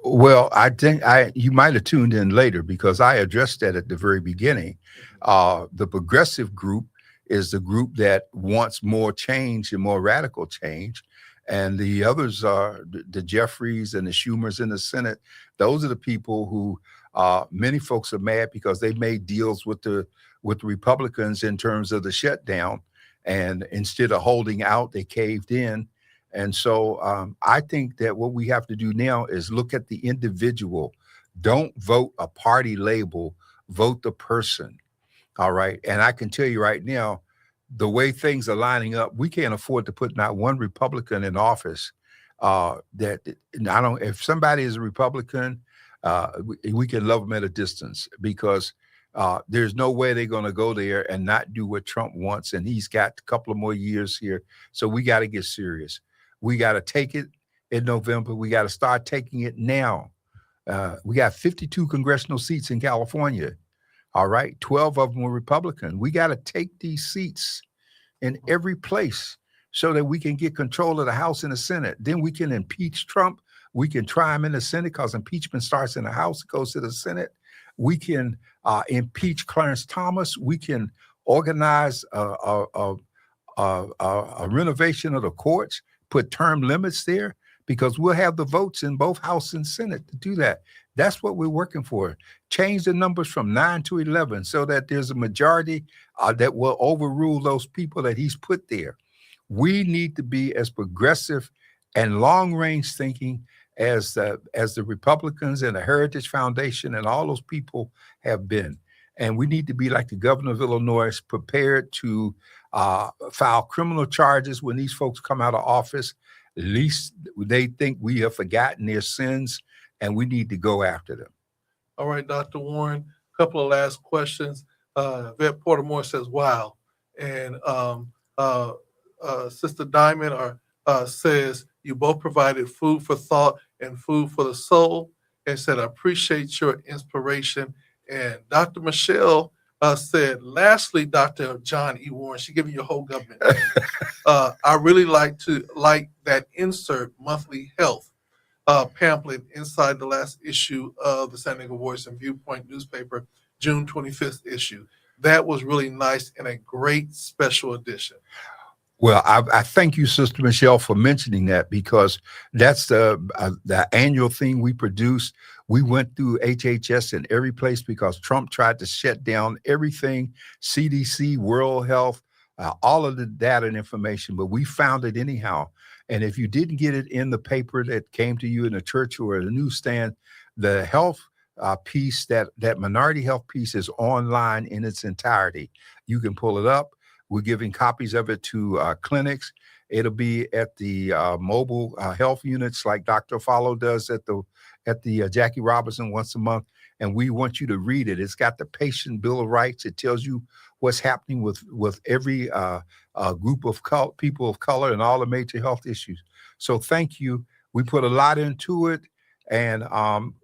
A: Well, I think you might have tuned in later because I addressed that at the very beginning. The progressive group is the group that wants more change and more radical change. And the others are the Jeffries and the Schumers in the Senate. Those are the people who many folks are mad because they made deals with the Republicans in terms of the shutdown. And instead of holding out, they caved in. And so I think that what we have to do now is look at the individual. Don't vote a party label, vote the person. All right. And I can tell you right now, the way things are lining up, we can't afford to put not one Republican in office. If somebody is a Republican, we can love them at a distance because there's no way they're going to go there and not do what Trump wants. And he's got a couple of more years here. So we got to get serious. We got to take it in November. We got to start taking it now. We got 52 congressional seats in California. All right. 12 of them were Republican. We got to take these seats in every place so that we can get control of the House and the Senate. Then we can impeach Trump. We can try him in the Senate because impeachment starts in the House, it goes to the Senate. We can impeach Clarence Thomas. We can organize a renovation of the courts, put term limits there, because we'll have the votes in both House and Senate to do that. That's what we're working for. Change the numbers from 9 to 11 so that there's a majority that will overrule those people that he's put there. We need to be as progressive and long-range thinking as the Republicans and the Heritage Foundation and all those people have been. And we need to be like the governor of Illinois, prepared to file criminal charges when these folks come out of office. At least they think we have forgotten their sins, and we need to go after them.
B: All right, Dr. Warren, a couple of last questions. Vet Portermore says, wow. And Sister Diamond says, you both provided food for thought and food for the soul, and said, I appreciate your inspiration. And Dr. Michelle said, lastly, Dr. John E. Warren, she gave you your whole government name. I really like that insert monthly health pamphlet inside the last issue of the San Diego Voice and Viewpoint newspaper, June 25th issue. That was really nice and a great special edition.
A: Well, I thank you, Sister Michelle, for mentioning that, because that's the annual thing we produce. We went through HHS in every place because Trump tried to shut down everything, CDC, World Health, all of the data and information, but we found it anyhow. And if you didn't get it in the paper that came to you in a church or a newsstand, the health piece, that minority health piece, is online in its entirety. You can pull it up. We're giving copies of it to clinics. It'll be at the mobile health units like Dr. Follow does at the Jackie Robinson once a month. And we want you to read it. It's got the patient bill of rights. It tells you what's happening with every group of people of color and all the major health issues. So thank you. We put a lot into it, and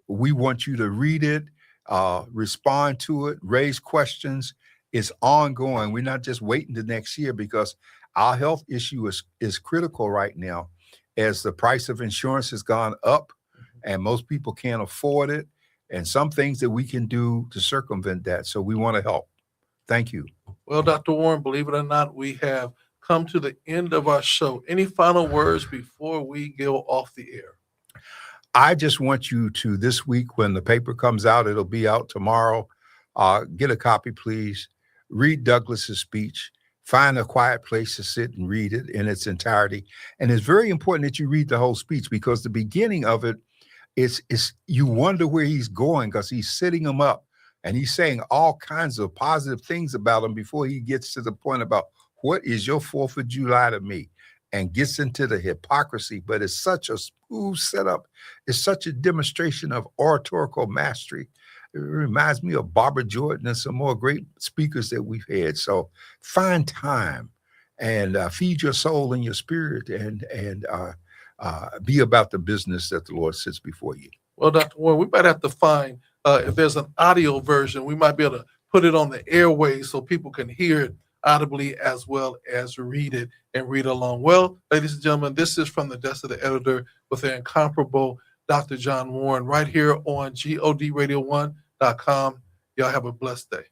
A: we want you to read it, respond to it, raise questions. It's ongoing. We're not just waiting to next year, because our health issue is critical right now, as the price of insurance has gone up and most people can't afford it, and some things that we can do to circumvent that. So we want to help. Thank you.
B: Well, Dr. Warren, believe it or not, we have come to the end of our show. Any final words before we go off the air?
A: I just want you to, this week, when the paper comes out, it'll be out tomorrow. Get a copy, please. Read Douglas's speech. Find a quiet place to sit and read it in its entirety. And it's very important that you read the whole speech, because the beginning of it it's you wonder where he's going because he's setting them up and he's saying all kinds of positive things about them before he gets to the point about what is your 4th of July to me, and gets into the hypocrisy. But it's such a smooth setup. It's such a demonstration of oratorical mastery. It reminds me of Barbara Jordan and some more great speakers that we've had. So find time and feed your soul and your spirit, and be about the business that the Lord sets before you.
B: Well, Dr. Warren, we might have to find if there's an audio version, we might be able to put it on the airways so people can hear it audibly as well as read it and read along. Well, ladies and gentlemen, this is from the desk of the editor with the incomparable Dr. John Warren right here on GODradio1.com. Y'all have a blessed day.